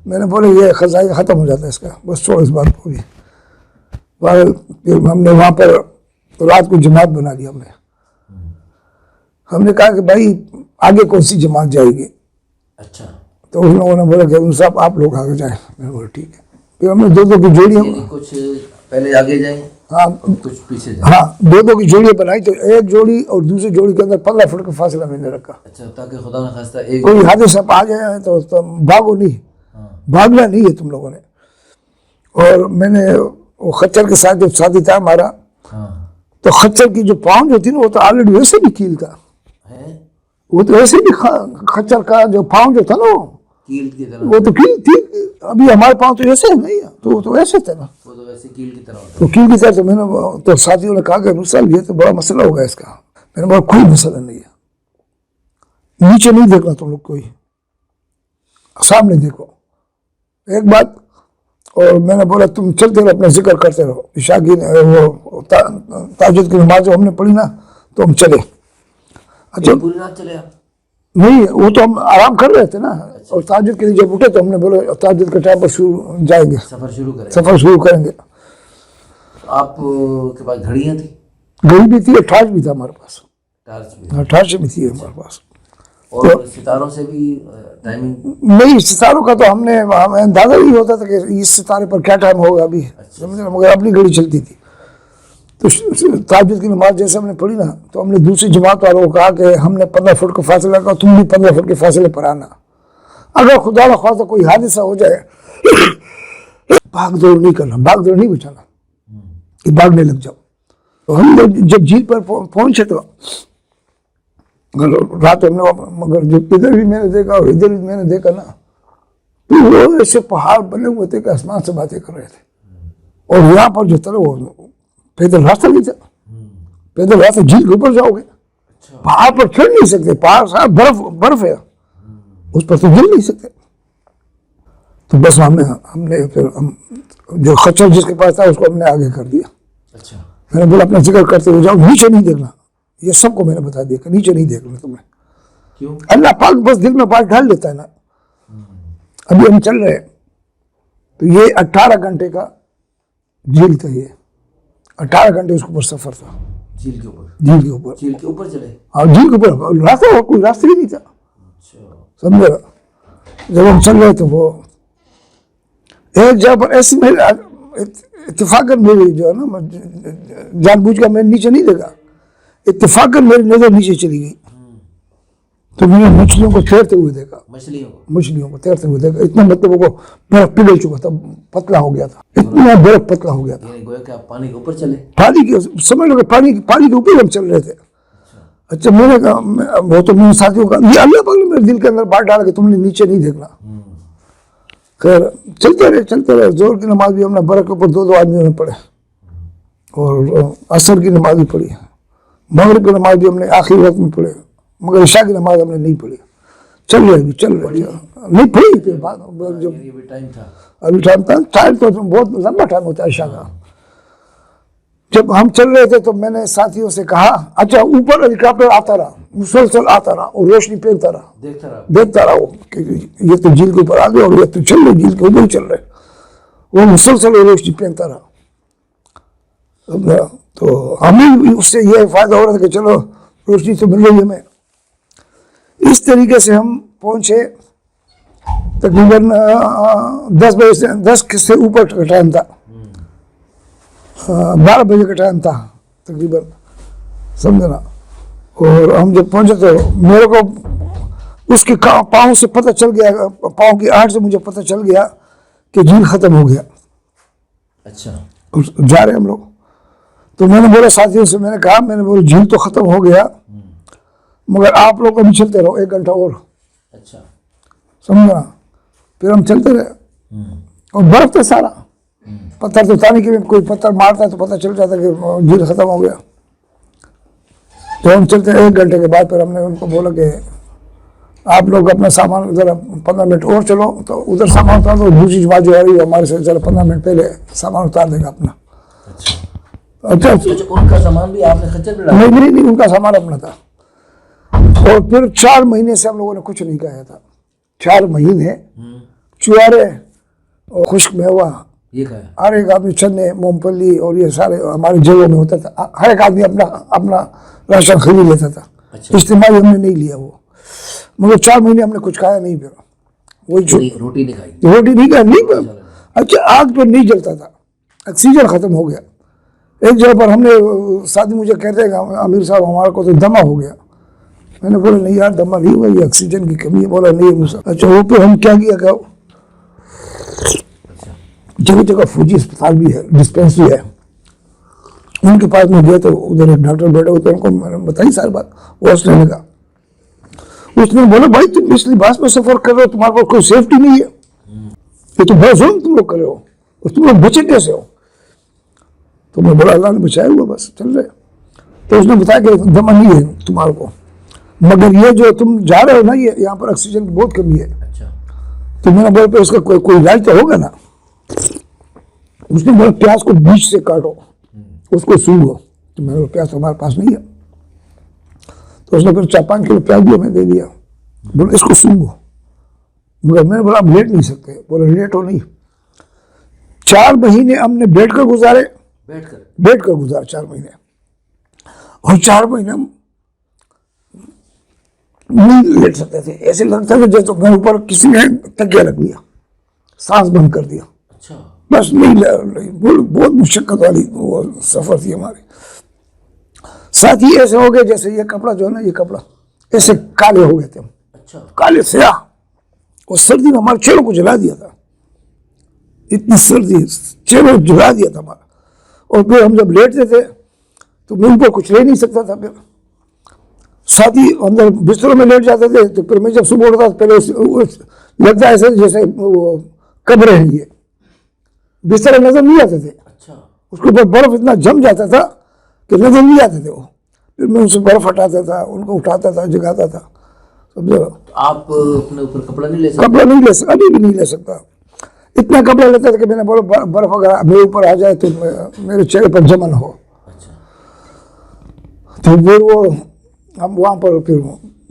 میں نے بولے یہ ذائقہ ختم ہو جاتا ہے اس کا بس چھوڑ اس بات کو بھی. پھر ہم نے وہاں پر رات کو جماعت بنا لی. ہم نے کہا کہ بھائی آگے کون سی جماعت جائے گی. اچھا. تو ان لوگوں نے بولا کہ صاحب آپ لوگ آگے جائیں. میں نے بولا ٹھیک ہے. پھر ہم نے 2-2 کی جوڑیاں کچھ پہلے آگے جائیں ہاں کچھ پیچھے جائیں. ہاں 2-2 کی جوڑیاں بنائی. تو ایک جوڑی اور دوسری جوڑی کے اندر 15 فٹ کا فاصلہ میں نے رکھا. اچھا تاکہ خدا نہ خواستہ ایک کوئی حادثہ آ جائے تو بھاگو نہیں. بھاگنا نہیں ہے تم لوگوں نے. اور میں نے وہ خچر کے ساتھ جو ساتھی تھا ہمارا تو خچر کی جو پاؤں جو تھی نا وہ تو آلریڈی ویسے بھی کیل تھا. وہ تو ویسے بھی خچر کا جو پاؤں جو تھا نا کیل کی طرح وہ تو کیل تھی. ابھی ہمارے پاؤں تو ایسے نہیں تو وہ تو ایسے تھے نا. وہ تو ویسے کیل کی طرح ہوتا تو کیل کی طرح. تو میں نے تو ساتھیوں نے کہا کہ صاحب یہ تو بڑا مسئلہ ہوگا اس کا. میں نے بولا کوئی مسئلہ نہیں ہے. نیچے نہیں دیکھنا تم لوگ کوئی سامنے دیکھو ایک بات. اور میں نے بولا تم چلتے رہو اپنا ذکر کرتے رہو. عشاء کی وہ تہجد کی نماز جو ہم نے پڑھی نا تو ہم چلے. اچھا پوری رات چلے آپ؟ نہیں وہ تو ہم آرام کر رہے تھے نا. اور تہجد کے لیے جب اٹھے تو ہم نے بولا تہجد کے ٹائم پر جائیں گے سفر شروع کریں گے. آپ کے پاس گھڑیاں تھیں؟ گھڑی بھی تھی اور ٹارچ بھی تھا ہمارے پاس. ٹارچ بھی تھی ہمارے پاس. اور ستاروں سے بھی ٹائمنگ نہیں. ستاروں کا تو ہمیں اندازہ نہیں ہوتا تھا کہ اس ستارے پر کیا ٹائم ہوگا ابھی. مگر اپنی گھڑی چلتی تھی. تو تہجد کی نماز جیسے ہم نے پڑھی نا تو ہم نے دوسری جماعت والوں کو کہا کہ ہم نے 15 فٹ کا فاصلہ کہا تم بھی 15 فٹ کے فاصلے پر آنا. اگر خدا نہ خواستہ کوئی حادثہ ہو جائے بھاگ دوڑ نہیں کرنا. بھاگ دوڑ نہیں بچانا کہ بھاگنے لگ جاؤ. تو ہم جب جھیل پر پہنچے تو رات ہم نے مگر جب ادھر بھی میں نے دیکھا اور ادھر بھی میں نے دیکھا نا تو وہ ایسے پہاڑ بنے ہوئے تھے کہ آسمان سے باتیں کر رہے تھے. اور یہاں پر جو تھا وہ پیدل راستہ نہیں تھا. پیدل راستہ جھیل کے اوپر جاؤ گے پہاڑ پر چڑھ نہیں سکتے. پہاڑ سارا برف ہے اس پر تو چڑھ نہیں سکتے. تو بس ہم نے پھر جو خچر جس کے پاس تھا اس کو ہم نے آگے کر دیا. میں نے بولا اپنا ذکر کرتے ہوئے جاؤ نیچے نہیں دیکھنا. یہ سب کو میں نے بتا دیا کہ نیچے نہیں دیکھنا تمہیں. کیوں؟ اللہ پاک بس دل میں بات ڈال دیتا ہے نا. ابھی ہم چل رہے تو یہ 18 گھنٹے کا جھیل تھا. یہ 18 گھنٹے اس کے اوپر سفر تھا. جھیل کے اوپر چلے. ہاں جھیل کے اوپر راستہ کوئی راستہ ہی نہیں تھا. سمجھے. جب ہم چل رہے تو وہ ایک جگہ پر ایسی اتفاقاً میری جو ہے نا جان بوجھ کر میں نے نیچے نہیں دیکھا. اتفاقاً میری نظر نیچے چلی گئی تو میں نے مچھلیوں کو تیرتے ہوئے دیکھا. مچھلیوں کو تیرتے ہوئے دیکھا. اتنا مطلب وہ برف پگھل چکا تھا. پتلا ہو گیا تھا. اتنا برف پتلا ہو گیا تھا. گویا کہ آپ پانی کے اوپر چلے. پانی کے سمجھ لو کہ پانی کے اوپر ہم چل رہے تھے. اچھا میں نے کہا وہ تو میرے ساتھیوں کا یہ اللہ پاک نے میرے دل کے اندر بات ڈالا کہ تم نے نیچے نہیں دیکھنا. خیر چلتے رہے. زور کی نماز بھی ہم نے برف کے اوپر 2 آدمیوں نے پڑھے اور عصر کی نماز بھی پڑھی. مغرب کی نماز بھی ہم نے آخری وقت میں پڑھے مگر عشاء کی نماز ہم نے نہیں پڑھی. چل رہے نہیں پڑھی. پھر جب ابھی ٹائم تھا. ٹائم تو بہت لمبا ٹائم ہوتا ہے عشاء کا. جب ہم چل رہے تھے تو میں نے ساتھیوں سے کہا اچھا اوپر ہیلی کاپٹر آتا رہا مسلسل آتا رہا اور روشنی پھینکتا رہا دیکھتا رہا. وہ یہ تو جھیل کے اوپر آ گئے اور یہ تو چل رہے جھیل کے اوپر چل رہے. وہ مسلسل روشنی پھینکتا رہا. تو ہمیں اس سے یہ فائدہ ہو رہا تھا کہ چلو روشنی تو مل رہی ہے ہمیں. اس طریقے سے ہم پہنچے تقریباً 10 بجے سے 10 سے اوپر کا ٹائم تھا, 12 بجے کا ٹائم تھا تقریباً, سمجھنا. اور ہم جب پہنچے تو میرے کو اس کے پاؤں سے پتہ چل گیا, پاؤں کی آہٹ سے مجھے پتہ چل گیا کہ جھیل ختم ہو گیا. اچھا جا رہے ہم لوگ. تو میں نے بولا ساتھیوں سے, میں نے کہا, میں نے بولا جھیل تو ختم ہو گیا مگر آپ لوگ ابھی چلتے رہو 1 گھنٹہ اور. اچھا سمجھا. پھر ہم چلتے رہے اور برف تھا سارا, پتھر تو تھا نہیں کہ کوئی پتھر مارتا تو پتہ چل جاتا کہ جھیل ختم ہو گیا. تو ہم چلتے 1 گھنٹے کے بعد پھر ہم نے ان کو بولا کہ آپ لوگ اپنا سامان ذرا 15 منٹ اور چلو. تو ادھر سامان اتار تو دوسری جماعت جو آ رہی ہے ہمارے سے ذرا 15 منٹ پہلے سامان اتار دے گا اپنا. اچھا ان کا سامان بھی آپ نے خچر پہ ڈالا؟ نہیں, ان کا سامان اپنا تھا. اور پھر 4 مہینے سے ہم لوگوں نے کچھ نہیں کھایا تھا. 4 مہینے چوارے اور خشک میوہ یہ کھایا. ہر ایک آدمی چنے مونگ پھلی اور یہ سارے ہماری جگہوں میں ہوتا تھا. ہر ایک آدمی اپنا راشن خرید لیتا تھا. اجتماعی ہم نے نہیں لیا وہ, مگر 4 مہینے ہم نے کچھ کھایا نہیں. پھر وہی روٹی نہیں کھائی. روٹی نہیں کھائی. اچھا آگ پر نہیں جلتا تھا, آکسیجن ختم ہو گیا. ایک جگہ پر ہم نے ساتھی مجھے کہتے ہیں کہ امیر صاحب ہمارا کو تو دمہ ہو گیا. میں نے بولا نہیں یار دمہ نہیں ہوا, یہ آکسیجن کی کمی ہے. بولا نہیں. اچھا وہ پہ ہم کیا کیا کہ جگہ جگہ فوجی اسپتال بھی ہے, ڈسپینسری ہے, ان کے پاس میں گیا تو ادھر ایک ڈاکٹر بیٹھے ہوئے تھے, ان کو میں نے بتائی ساری بات. وہ آسٹریلیا کا, اس نے بولا بھائی تم اس لباس میں سفر کر رہے ہو, تمہارے پاس کوئی سیفٹی نہیں ہے, یہ تو بہت ظلم تم لوگ کر رہے ہو, اور تم لوگ بچے کیسے ہو؟ تو میں بولا اللہ نے بچایا ہوا, بس چل رہے. تو اس نے بتایا کہ دمہ نہیں ہے تمہارے کو, مگر یہ جو تم جا رہے ہو نا, یہ یہاں پر آکسیجن کی بہت کمی ہے. تو میں نے بولا پہ اس کا کوئی علاج تو ہوگا نا. اس نے بولا پیاز کو بیچ سے کاٹو, اس کو سونگو. تو میں نے بولا پیاز تو ہمارے پاس نہیں ہے. تو اس نے پھر 4-5 کلو پیاز بھی ہمیں دے دیا. بولا اس کو سونگو. مگر میں نے بولا ہم لیٹ نہیں سکتے. بولا لیٹ ہو نہیں. 4 مہینے ہم نے بیٹھ کر گزارے, بیٹھ کر گزارے 4 مہینے. اور 4 مہینے ہم نہیں لیٹ سکتے تھے. ایسے لگتا تھا جیسے میں اوپر کسی نے تکیہ رکھ دیا, سانس بند کر دیا. بس نہیں, بہت مشقت والی وہ سفر تھی ہماری. ساتھ ہی ایسے ہو گئے جیسے یہ کپڑا جو ہے نا, یہ کپڑا ایسے کالے ہو گئے تھے ہم, کالے سیاہ. اور سردی میں ہمارے چہروں کو جلا دیا تھا, اتنی سردی, چہروں کو جلا دیا تھا ہمارا. اور پھر ہم جب لیٹتے تھے تو منہ پر کچھ لے نہیں سکتا تھا. پھر ساتھی اندر بستروں میں لیٹ جاتے تھے. تو پھر میں جب صبح اٹھتا پہلے لگتا ہے ایسے جیسے وہ قبریں ہیں, یہ بستر نظر نہیں آتے تھے. اس کے اوپر برف اتنا جم جاتا تھا کہ نظر نہیں آتے تھے وہ. پھر میں ان سے برف ہٹاتا تھا, ان کو اٹھاتا تھا, جگاتا تھا. سمجھے آپ اپنے اوپر کپڑا نہیں لے سکتے؟ کپڑا نہیں لے سکتا, ابھی بھی نہیں لے سکتا. اتنا کپڑا لیتا تھا کہ میں نے بولا برف اگر میرے اوپر آ جائے تو میرے چہرے پر جمع نہ ہو. تو پھر وہ ہم وہاں پر پھر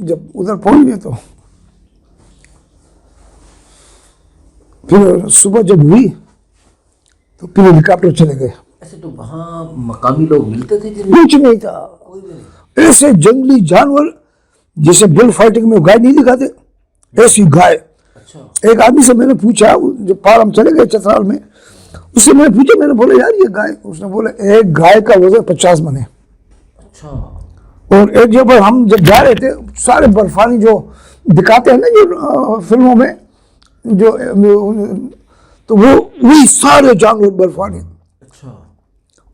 جب ادھر پہنچ گئے تو پھر صبح جب ہوئی تو پھر ہیلی کاپٹر چلے گئے. ایسے تو وہاں مقامی لوگ ملتے تھے؟ کچھ نہیں تھا. ایسے جنگلی جانور جیسے بل فائٹنگ میں گائے نہیں دکھاتے, ایسی گائے. ایک آدمی سے میں نے پوچھا, جو پار ہم چلے گئے چترال میں, اس سے میں نے پوچھا, میں نے بولا یار یہ گائے, اس نے بولا ایک گائے کا وزن 50 من ہے. اور ایک جگہ پر ہم جب جا رہے تھے, سارے برفانی جو دکھاتے ہیں نا جو فلموں میں, جو تو وہ وہی سارے جانور برفانی.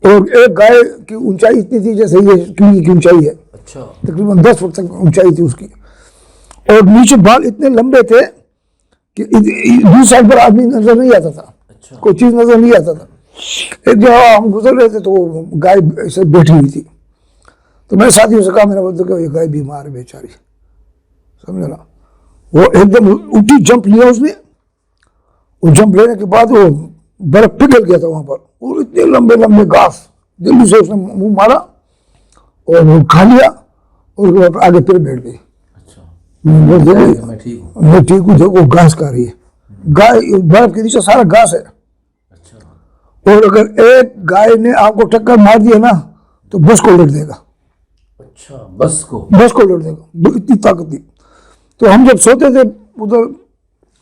اور ایک گائے کی اونچائی اتنی تھی جیسے یہ ٹی کی اونچائی ہے, تقریباً 10 فٹ تک اونچائی تھی اس کی. اور نیچے بال اتنے لمبے تھے کہ دوسری سائڈ پر آدمی نظر نہیں آتا تھا, کوئی چیز نظر نہیں آتا تھا. ایک جگہ ہم گزر رہے تھے تو وہ گائے ایسے بیٹھی ہوئی تھی. تو میں ساتھیوں سے کہا, میں نے بولتا کہ یہ گائے بیمار ہے بیچاری, سمجھا نا. وہ ایک دم اٹھی, جمپ لیا اس نے. وہ جمپ لینے کے بعد وہ برف پگھل گیا تھا وہاں پر, اور اتنے لمبے لمبے گھاس, جلدی سے اس نے منہ مارا اور وہ کھا لیا, اور آگے پھر بیٹھ گئی. میں ٹھیک ہوں, وہ گھاس کھا رہی ہے. گائے برف کے نیچے سارا گھاس ہے. اور اگر ایک گائے نے آپ کو ٹکر مار دیا نا تو بس کو لٹ دے گا. اچھا بس کو لٹ دے گا, اتنی طاقت تھی. تو ہم جب سوتے تھے ادھر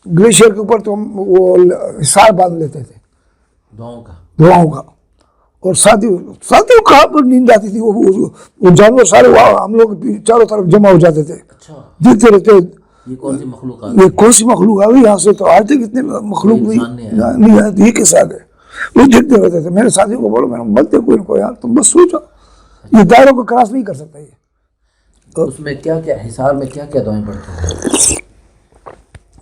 گلیشیئر کے اوپر تو ہم وہ حصار باندھ لیتے تھے دعاؤں کا, اور ساتھی کہاں پر نیند آتی تھی, وہ جانور سارے ہم لوگ چاروں طرف جمع ہو جاتے تھے, دیکھتے رہتے یہ کون سی مخلوق آ گئی یہاں سے. تو آج تک اتنے مخلوق نہیں آئے, یہ کیسے آ گئے, وہ دیکھتے رہتے تھے. میرے ساتھیوں کو بولو, میں نے مت دیکھو ان کو یار, تم بس سوچو, یہ دائروں کو کراس نہیں کر سکتا. یہ اس میں کیا کیا حصار میں کیا کیا دعائیں پڑھتے ہیں؟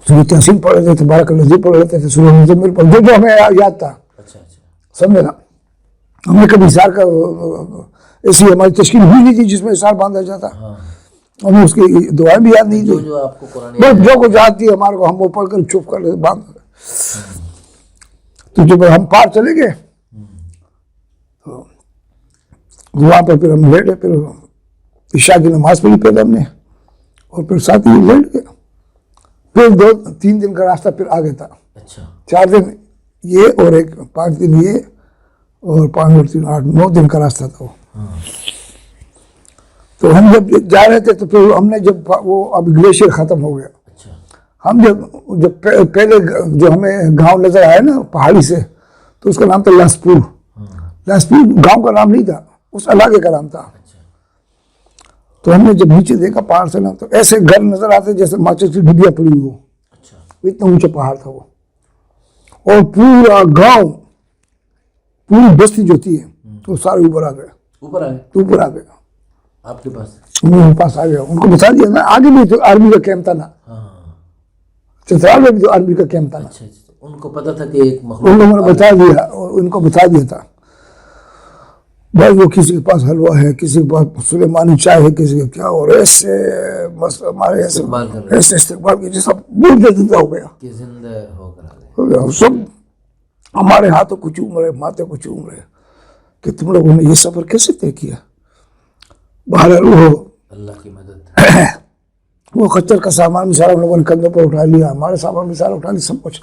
سورہ تحسین پڑھ لیتے تھے, بارک الذی پڑھ لیتے تھے, سورہ مزمل پڑھ, جو ہمیں یاد تھا. اچھا سمجھے نا, ہم نے کبھی حصار کا ایسی ہماری تشکیل ہوئی نہیں تھی جس میں حصار باندھا جاتا. ہمیں اس کی دعائیں بھی یاد نہیں تھی, جو آپ کو قرآن بس جو کچھ یاد تھی ہمارے کو, ہم وہ پڑھ کر چپ کر لیتے, باندھ کر. تو جب ہم پار چلے گئے تو وہاں پر پھر ہم لیٹے, پھر عشاء کی نماز پڑھی پہلے ہم نے, اور پھر ساتھ ہی لیٹ گئے. پھر 2-3 دن کا راستہ پھر آگے تھا. 4 دن یہ اور 5 دن یہ, اور 5 اور 3 8 9 دن کا راستہ تھا وہ. تو ہم جب جا رہے تھے تو پھر ہم نے جب وہ اب گلیشیئر ختم ہو گیا, ہم جب پہلے جو ہمیں گاؤں نظر آیا نا پہاڑی سے, تو اس کا نام تھا لاسپور. لاسپور گاؤں کا نام نہیں تھا, اس علاقے کا نام تھا. تو ہم نے جب نیچے دیکھا پہاڑ سے نا, تو ایسے گھر نظر آتے جیسے ماچس کی ڈبیا پڑی ہوئی ہو, اتنا اونچا پہاڑ تھا وہ. اور پورا گاؤں, پوری بستی جو تھی وہ سارے اوپر آ گئے. اوپر آ گئے آپ کے پاس, میرے پاس آ گیا. ان کو بتا دیا نا, آگے بھی تو آرمی کا کیمپ تھا نا, چترال میں بھی تو آرمی کا کیمپ تھا نا. ان کو پتا تھا کہ ایک مخلوق, ان لوگوں نے بتا دیا, ان کو بتا دیا تھا. بھائی وہ کسی کے پاس حلوہ ہے, کسی کے پاس سلیمانی چائے ہے, کسی کے کیا, اور ایسے ہمارے ایسے استقبال کی جیسا بول دے زندہ ہو گیا, ہو گیا. سب ہمارے ہاتھوں کو چوم رہے, ماتھے کو چوم رہے کہ تم لوگوں نے یہ سفر کیسے طے کیا. بہرحال وہ اللہ کی مدد, وہ خچر کا سامان بھی سارا ہم لوگوں نے کندھوں پر اٹھا لیا, ہمارے سامان بھی سارا اٹھا لیا, سب کچھ.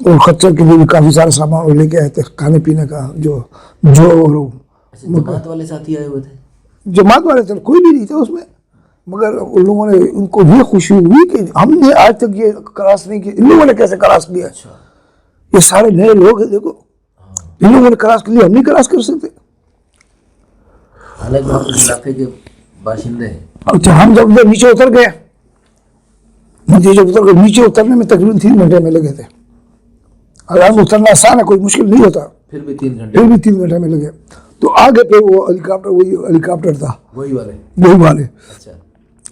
اور خچر کے لیے بھی کافی سارا سامان وہ لے کے آئے تھے, کھانے پینے کا. جو جماعت والے ساتھی آئے ہوئے تھے, جماعت والے تھے, کوئی بھی نہیں تھا اس میں, مگر ان لوگوں نے, ان کو یہ خوشی ہوئی کہ ہم نے آج تک یہ کراس نہیں کیا, ان لوگوں نے کیسے کراس کیا. یہ سارے نئے لوگ ہیں, دیکھو ان لوگوں نے کراس کر لیا, ہم نہیں کراس کر سکتے. حالانکہ آپ اس علاقے کے باشندے ہیں. اچھا, ہم جب ادھر نیچے اتر گئے, نیچے اترنے میں تقریباً 3 گھنٹے میں لگے تھے. اگر اترنا آسان ہے, کوئی مشکل نہیں ہوتا, پھر بھی 3 گھنٹے میں لگے. تو آگے پہ وہ ہیلی کاپٹر, وہی ہیلی کاپٹر تھا, وہی والے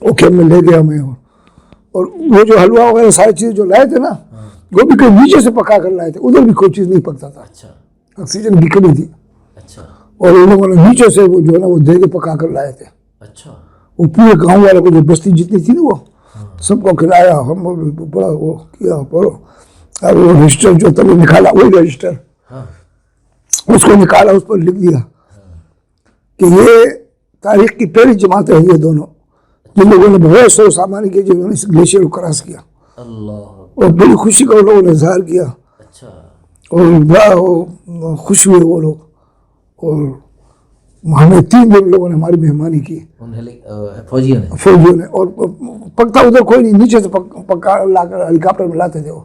وہ کیمپ میں لے گیا ہمیں. اور وہ جو حلوہ وغیرہ ساری چیزیں جو لائے تھے نا, وہ بھی کوئی نیچے سے پکا کر لائے تھے, ادھر بھی کوئی چیز نہیں پکتا تھا, آکسیجن کی کمی تھی. اور ان لوگوں نے نیچے سے وہ جو ہے نا وہ دے کے پکا کر لائے تھے. وہ پورے گاؤں والوں کو, جو بستی جتنی تھی نا, وہ سب کو کھلایا. ہم بڑا وہ کیا, وہ رجسٹر جو تھا وہ نکالا, وہی رجسٹر اس کو نکالا, اس پر لکھ دیا کہ یہ تاریخ کی پہلی جماعت ہے, یہ دونوں جن لوگوں نے بہت سو سامان کیے, جنہوں نے اس گلیشیئر کو کراس کیا. اور بڑی خوشی کا ان لوگوں نے اظہار کیا, اور بڑا خوش ہوئے وہ لوگ. اور ہمیں 3 دن لوگوں نے ہماری مہمانی کی, فوجیوں نے. اور پکتا ادھر کوئی نہیں, نیچے سے پکا لا کر ہیلی کاپٹر میں لاتے تھے وہ.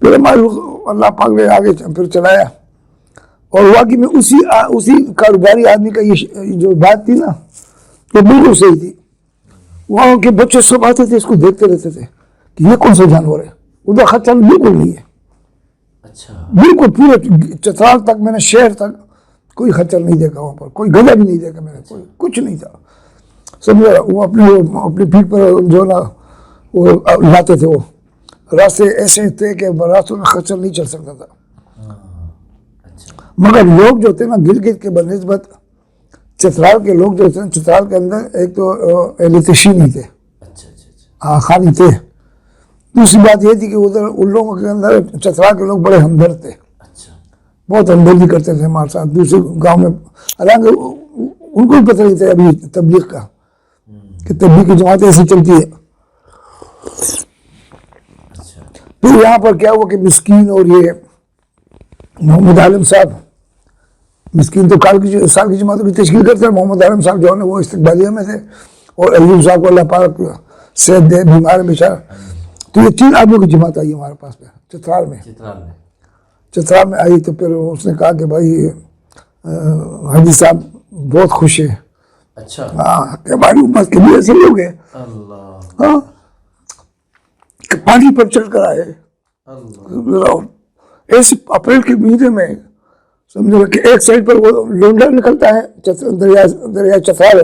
پھر ہمارے اللہ پاک نے آگے پھر چلایا. اور واقعی میں اسی کاروباری آدمی کا یہ جو بات تھی نا, وہ بالکل صحیح تھی. وہاں کے بچے سب آتے تھے, اس کو دیکھتے رہتے تھے کہ یہ کون سا جانور ہے. ادھر خطرہ بالکل نہیں ہے, بالکل پورے چترال تک, میں نے شہر تک کوئی خچر نہیں دیکھا, وہاں پر کوئی گدھا بھی نہیں دیکھا میں نے, کوئی کچھ نہیں تھا. سمجھا, وہ اپنی پیٹھ پر جو نا وہ لاتے تھے. وہ راستے ایسے تھے کہ راستوں میں خچر نہیں چل سکتا تھا. مگر لوگ جو تھے نا گلگت کے بنسبت چترال کے لوگ جو تھے, چترال کے اندر ایک تو اہل تشیع تھے, خانی تھے. دوسری بات یہ تھی کہ ادھر ان لوگوں کے اندر چترال کے لوگ بڑے ہمدرد تھے, بہت ہمدردی کرتے تھے ہمارے ساتھ دوسرے گاؤں میں. حالانکہ ان کو بھی پتہ نہیں تھا ابھی تبلیغ کا, کہ تبلیغ کی جماعت ایسی چلتی ہے. پھر یہاں پر کیا ہوا کہ مسکین اور یہ محمد عالم صاحب مسکین تو کال کی سال کی جماعتوں کی تشکیل کرتے ہیں. محمد عالم صاحب جو ہے وہ استقبالیہ میں تھے, اور ایوب صاحب کو اللہ پاک صحت دے, بیمار بیچارہ. تو یہ 3 آدمیوں کی جماعت آئی ہمارے پاس پہ چترال میں آئی. تو پھر اس نے کہا کہ بھائی حاجی صاحب بہت خوش ہے. اچھا ہاں کہ ہماری امت کے لیے ایسے لوگ ہیں ہاں کہ پانی پر چل کر آئے. ایسے اپریل کے مہینے میں سمجھو کہ ایک سائڈ پر وہ لونڈر نکلتا ہے دریا چترال,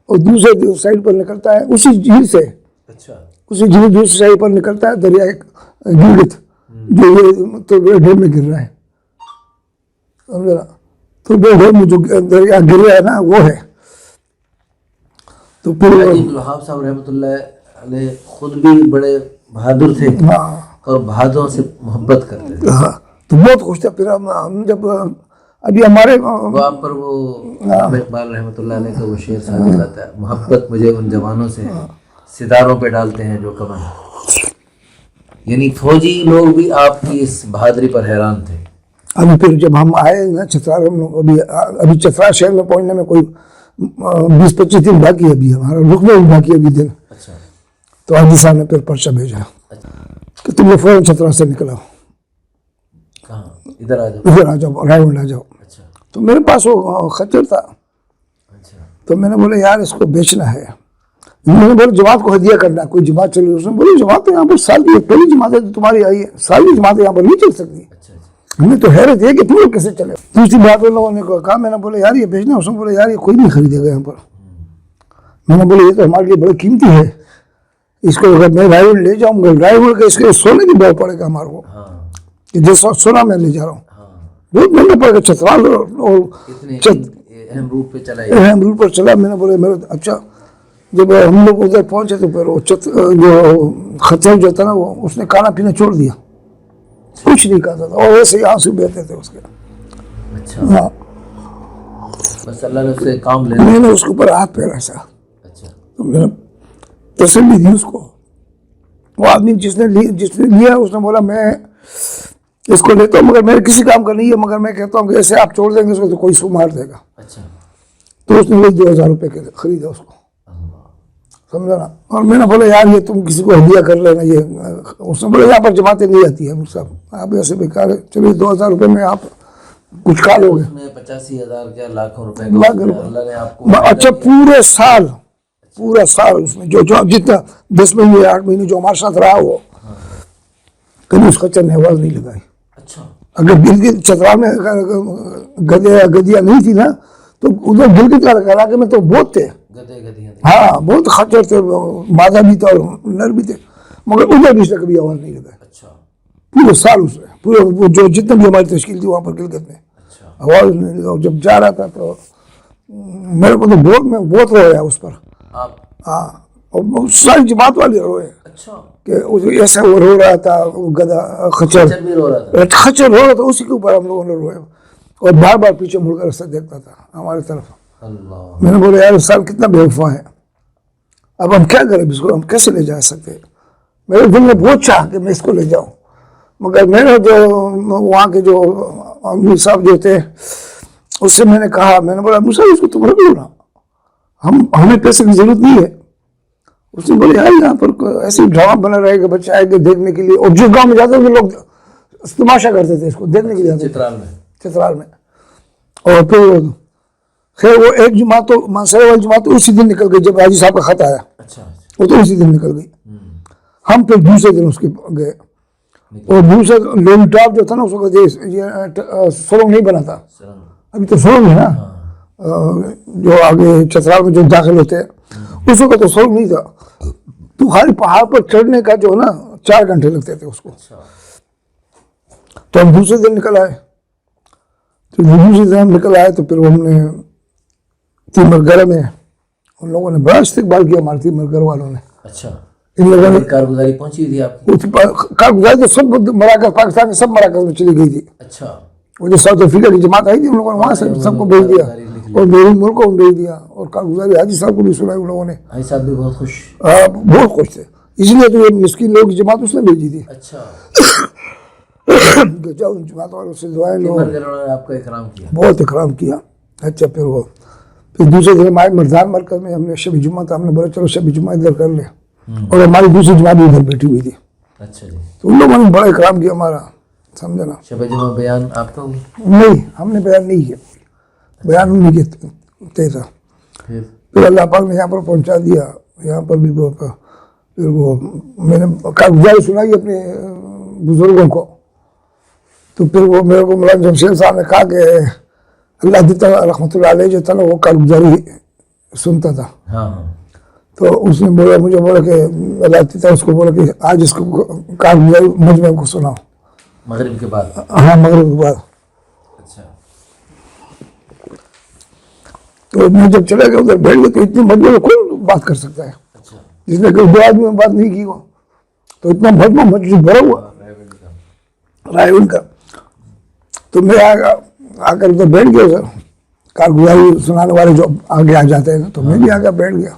اور دوسرے سائڈ پر نکلتا ہے اسی جھیل سے, اسی جھیل دوسری سائڈ پر نکلتا ہے دریا گلگت جو یہ تو ڈیم میں گر رہا ہے. سمجھا تو ڈیم میں جو دریا گر رہا ہے نا وہ ہے. تو پھر وہاب صاحب رحمۃ اللہ علیہ خود بھی بڑے بہادر تھے اور بہادروں سے محبت کرتے تھے. ہاں تو بہت خوش تھا. پھر ہم جب ابھی ہمارے وہ آپ پر وہ اقبال رحمۃ اللہ علیہ کا وہ شعر سامنے آتا ہے, محبت مجھے ان جوانوں سے ستاروں پہ ڈالتے ہیں جو کمن. یعنی فوجی لوگ بھی آپ کی اس بہادری پر حیران تھے. ابھی پھر جب ہم آئے نا چترال, ہم لوگ ابھی چترال شہر میں پہنچنے میں کوئی 20-25 دن باقی ہے, ابھی ہمارا رکنے بھی باقی ہے ابھی دن. اچھا تو حاجی صاحب نے پھر پرچہ بھیجا کہ تم لوگ فوراً چترال سے نکل آؤ, کہاں ادھر آ جاؤ رائے منڈ آ جاؤ. اچھا تو میرے پاس وہ خچر تھا. اچھا تو میں نے بولا یار اس کو بیچنا ہے. میں نے بولا جماعت کو ہدیہ کرنا ہے, کوئی جماعت چل رہی ہے. اس نے بولی جماعت یہاں پر سال کی پہلی جماعت ہے تمہاری آئی ہے, سال کی جماعت یہاں پر نہیں چل سکتی. ہمیں تو حیرت ہے کہ تم لوگ کیسے چلے. دوسری بات ان لوگوں نے کہا, میں نے بولا یار یہ بیچنا. اس نے بولا یار یہ کوئی نہیں خریدے گا یہاں پر. میں نے بولا یہ تو ہمارے لیے بڑا قیمتی ہے, اس کو اگر میں رائے لے جاؤں گا رائے کے اس کے سونے کی بہت پڑے گا ہمارے کو, کہ جیسا سونا میں لے جا رہا ہوں بہت مہنگا پڑے گا. چترال اور اہم روٹ پر چلا. میں نے بولا میرا اچھا. جب ہم لوگ ادھر پہنچے تو پھر وہ جو خچر جو تھا نا وہ اس نے کھانا پینا چھوڑ دیا, کچھ نہیں کھاتا تھا, اور ویسے ہی آنسو بہتے تھے اس کے. اچھا ہاں بس اللہ نے اس سے کام لینا. میں نے اس کے اوپر ہاتھ پھیرا ایسا. اچھا تو میں نے تسلی دی اس کو. وہ آدمی جس نے لیا اس نے بولا میں اس کو لیتا ہوں مگر میرے کسی کام کا نہیں ہے, مگر میں کہتا ہوں کہ ایسے آپ چھوڑ دیں گے اس کو تو کوئی سو مار دے گا. اچھا تو اس نے وہی 2000 روپے کے خریدا اس کو, سمجھا نا. اور میں نے بولا یار یہ تم کسی کو ہدیہ کر لینا. یہ اس نے بولا یہاں پر جماعتیں نہیں آتی ہیں صاحب, آپ ایسے بیکار ہے, چلیے 2000 روپے میں آپ کچھ کھا لو گے. 85,000 کیا لاکھوں روپے اللہ نے آپ کو. اچھا پورا سال اس میں جو جتنا 10 مہینے 8 مہینے جو ہمارے ساتھ رہا وہ کبھی اس خچر نے آواز نہیں لگائی. اچھا اگر گلگت چترال میں گدیا نہیں تھی نا تو ادھر گلگت علاقے میں تو بہت تھے. ہاں بہت خچر تھے, مادہ بھی تھا اور نر بھی تھے, مگر ادھر بھی اس نے کبھی آواز نہیں لگائی. اچھا پورے سال اس میں پورے جو جتنا بھی ہماری تشکیل تھی وہاں پر گلگت میں آواز نہیں لگا. جب جا رہا تھا تو میرے کو تو میں بہت رویا اس پر. ہاں اور ساری جماعت والے روئے کہ ایسا وہ رو رہا تھا, وہ گدھا خچر رو رہا تھا, اسی کے اوپر ہم لوگوں نے روئے. اور بار بار پیچھے مڑ کر ایسا دیکھتا تھا ہماری طرف. میں نے بولا یار اس سال کتنا بے وفا ہے, اب ہم کیا کریں اس کو, ہم کیسے لے جا سکتے. میرے دل میں بہت چاہ کہ میں اس کو لے جاؤں, مگر میرے جو وہاں کے جو امیر صاحب جو تھے اس سے میں نے کہا, میں نے بولا موسیٰ اس کو تم رکھ لو نا, ہمیں پیسے کی ضرورت نہیں ہے. اس نے بولے یار یہاں پر ایسے ڈرامہ بنا رہے گا, بچے آئے گے دیکھنے کے لیے, اور جو گاؤں میں جاتے تھے لوگ تماشا کرتے تھے اس کو دیکھنے کے لیے چترال میں. اور پھر خیر وہ ایک جماعت تو مانسرے والی جماعت تو اسی دن نکل گئی جب حاجی صاحب کا خط آیا. وہ تو اسی دن نکل گئی. ہم پھر دوسرے دن اس کے گئے, اور دوسرے لوگ ٹاپ جو تھا نا اس وقت سرنگ نہیں بنا تھا, ابھی تو سرنگ ہے نا جو آگے چترال میں جو داخل ہوتے ہیں, اس وقت تو سرنگ نہیں تھا. تو خالی پہاڑ پر چڑھنے کا جو ہے نا 4 گھنٹے لگتے تھے اس کو. تو ہم دوسرے دن نکل آئے. تو دوسرے دن ہم نکل آئے تو پھر ہم نے تیمرگڑھ میں ان لوگوں نے بڑا استقبال کیا, ہمارے تیمرگڑھ والوں نے. اچھا ان لوگوں نے کارگزاری پہنچی تھی آپ کارگزاری تو سب مراکز پاکستان کے سب مراکز میں چلی گئی تھی. اچھا وہ جو ساؤتھ افریقہ کی جماعت آئی تھی ان لوگوں نے وہاں سے سب کو بھیج دیا, اور بیرون ملک کو بھیج دیا, اور کارگزاری حاجی صاحب کو بھی سنائی ان لوگوں نے. حاجی صاحب بھی بہت خوش تھے, اس لیے تو یہ مسکین لوگوں کی جماعت اس نے بھیجی تھی. اچھا کہ جاؤ ان جماعت والوں سے دعائیں لو. انہوں نے آپ کا اکرام کیا؟ بہت اکرام کیا. اچھا پھر دوسرے دن ہمارے مردان مرکز میں ہم نے شب جمعہ تھا, ہم نے بولا چلو شب جمعہ ادھر کر لیں, اور ہماری دوسری جماعت بھی ادھر بیٹھی ہوئی تھی. اچھا جی. تو ان لوگوں نے بڑا اکرام کیا ہمارا, سمجھا نا. شب جمعہ بیان آپ کا ہوا؟ نہیں, ہم نے بیان نہیں کیا, بیان انہیں کے تھا. پھر اللہ پاک نے یہاں پر پہنچا دیا. یہاں پر بھی پھر وہ میں نے کارگزاری سنائی اپنے بزرگوں کو. تو پھر وہ میرے کو مولانا جمشید صاحب نے کہا کہ اللہ دیتا رحمتہ اللہ علیہ جو تھا نا وہ کارگزاری سنتا تھا. تو اس نے بولا, مجھے بولا کہ اللہ دیتا اس کو بولا کہ آج اس کو کارگزاری مجمع کو سناؤ مغرب کے بعد. ہاں مغرب کے بعد. اچھا. تو میں جب چلا گیا ادھر بیٹھ گیا تو اتنی مجمع میں کوئی بات کر سکتا ہے. اچھا. جس نے کوئی دو آدمی میں بات نہیں کی وہ, تو اتنا مجمع مسجد بھرا ہوا رائے ان کا. تو میں آ کر ادھر بیٹھ گیا سر, کارگزاری سنانے والے جو آگے آ جاتے ہیں تو میں بھی آگے بیٹھ گیا.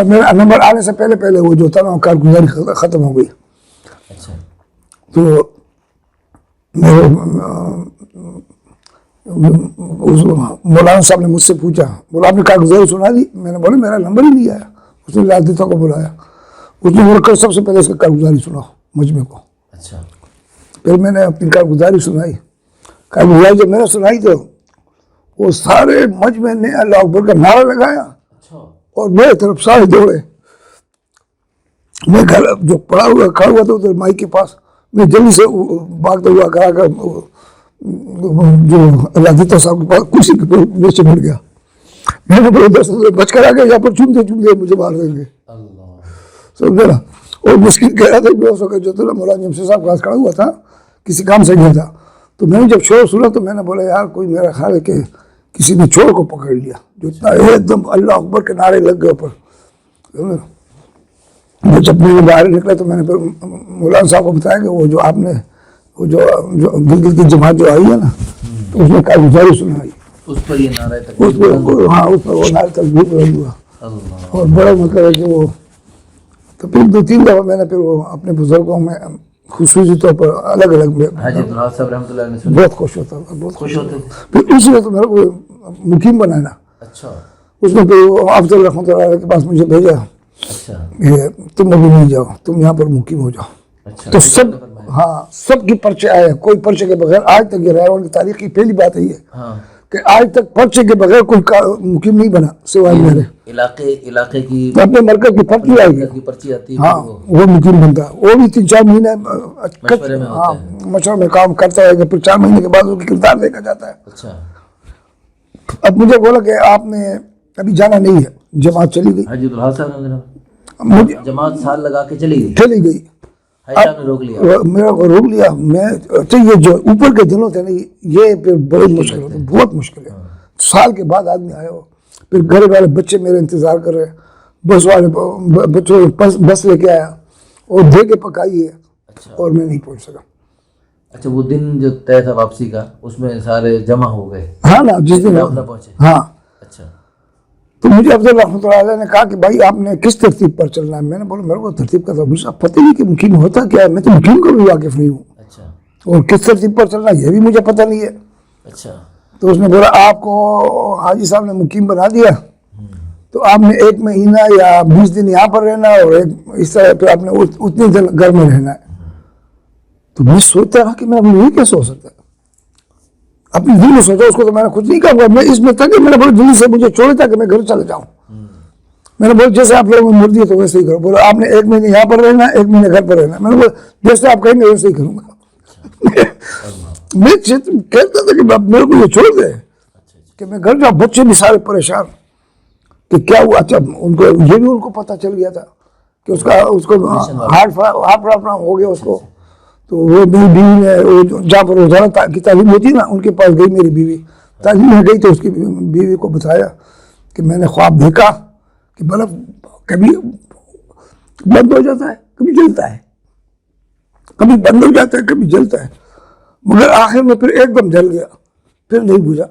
میرا نمبر آنے سے پہلے وہ جو تھا نا کارگزاری ختم ہو گئی. اچھا. تو مولانا صاحب نے مجھ سے پوچھا, بولا آپ نے کارگزاری سنا دی؟ میں نے بولا میرا نمبر ہی نہیں آیا. اس نے لادیتا کو بلایا, اس نے بولا کر سب سے پہلے اس کا کارگزاری سناؤ مجمع کو. اچھا. پھر میں نے اپنی کارگزاری سنائی. کارگزاری جب میں نے سنائی تو وہ سارے مجمع نے اللہ اکبر کا نعرہ لگایا اور میرے طرف سارے دوڑے. میں گھر جو پڑا ہوا کھڑا ہوا تھا ادھر مائی کے پاس, میں جلدی سے بھاگتا ہوا کرا کر جو اللہ دیتا صاحب کے پاس کرسی کے نیچے مل گیا. میں نے بولے 10 بچ کر آ گئے, یہاں پر چومتے مجھے مار دیں گے, سمجھے نا. اور مشکل کہہ رہا تھا کہ اس وقت جو تھا مولانا جمشید صاحب کے پاس کھڑا ہوا تھا, کسی کام سے گیا تھا. تو میں نے جب شور سنا تو میں نے بولا یار کوئی میرا خیال ہے کہ کسی نے چور کو پکڑ لیا. جو اتنا ایک دم اللہ اکبر کے نعرے لگ گئے اوپر. جب میں باہر نکلا تو میں نے پھر مولانا صاحب کو بتایا کہ وہ جو آپ نے وہ جو گلگت کی جماعت جو آئی ہے نا, تو اس نے کارگزاری سنائی, اس پر یہ نعرہ اس پر ہاں اس پر وہ نعرہ تکبیر ہوا. اور بڑا مطلب ہے کہ وہ تو پھر 2-3 دفعہ میں نے پھر وہ اپنے بزرگوں میں خصوصی طور پر الگ الگ بہت خوش ہوتا تھا, بہت خوش ہوتے. پھر اسی نے تو میرے کو مقیم بنانا. اچھا. اس نے پھر وہ افضل رحمتہ اللہ علیہ کے پاس مجھے بھیجا. اچھا. کہ تم ابھی نہیں جاؤ, تم یہاں پر مقیم ہو جاؤ. تو سب کی پرچے آئے, کوئی پرچے کے بغیر. آج تک یہ رہے کی تاریخ کی پہلی بات ہے یہ کہ آج تک پرچے کے بغیر کوئی مقیم نہیں بنا سوائے میرے علاقے کی اپنے مرکز کی پرچی آئی ہے. ہاں وہ مقیم بنتا, وہ بھی 3-4 مہینے مشورے میں کام کرتا ہے, پھر 4 مہینے کے بعد اس کی کردار دیکھا جاتا ہے. اچھا. اب مجھے بولا کہ آپ نے ابھی جانا نہیں ہے, جماعت چلی گئی. جماعت سال لگا کے چلی گئی. میرا کو روک لیا. میں یہ جو اوپر کے دنوں تھے نا یہ پھر بہت مشکل ہوتا, بہت مشکل ہے. سال کے بعد آدمی آیا ہو, پھر گھر والے بچے میرے انتظار کر رہے, بس والے بچوں بس لے کے آیا اور دے کے پکائی ہے, اور میں نہیں پہنچ سکا. اچھا. وہ دن جو طے تھا واپسی کا اس میں سارے جمع ہو گئے. ہاں نا, جس دن پہنچے. ہاں. اچھا. تو مجھے افضل رحمتہ اللہ علیہ نے کہا کہ بھائی آپ نے کس ترتیب پر چلنا ہے. میں نے بولا میرے کو ترتیب کا تھا, مجھے پتہ نہیں کہ مقیم ہوتا کیا ہے, میں تو مقیم کو بھی واقف نہیں ہوں. اچھا. اور کس ترتیب پر چلنا یہ بھی مجھے پتہ نہیں ہے. اچھا. تو اس نے بولا آپ کو حاجی صاحب نے مقیم بنا دیا, تو آپ نے 1 مہینہ یا 20 دن یہاں پر رہنا اور اس طرح پھر آپ نے اتنے دن گھر میں رہنا ہے. تو میں سوچتا رہا کہ میں ابھی یہ کیسے ہو سکتا ہے. اپنی دل میں سوچا, اس کو تو میں نے خود نہیں کہا. میں اس میں تھا کہ میں نے بڑی جلدی سے مجھے چھوڑے تھا کہ میں گھر چلے جاؤں. میں نے بولا جیسے آپ لوگوں نے مرضی ہے تو ویسے ہی کرو. بولا آپ نے 1 مہینے یہاں پر رہنا, 1 مہینے گھر پر رہنا. میں نے بولا جیسے آپ کہیں گے ویسے ہی کروں گا. میں کہتا تھا کہ میرے کو یہ چھوڑ دے کہ میں گھر جاؤں. بچے بھی سارے پریشان کہ کیا ہوا. اچھا ان کو یہ بھی ان کو پتہ چل گیا تھا کہ اس کو ہارٹ پرابلم ہو گیا اس کو. تو وہ میری بیوی نے جہاں پر روزانہ کی تعلیم ہوتی ہے نا, ان کے پاس گئی میری بیوی, تعلیم میں گئی تو اس کی بیوی کو بتایا کہ میں نے خواب دیکھا کہ بلب کبھی بند ہو جاتا ہے, کبھی جلتا ہے, کبھی بند ہو جاتا ہے, کبھی جلتا ہے, مگر آخر میں پھر ایک دم جل گیا, پھر نہیں بجھا.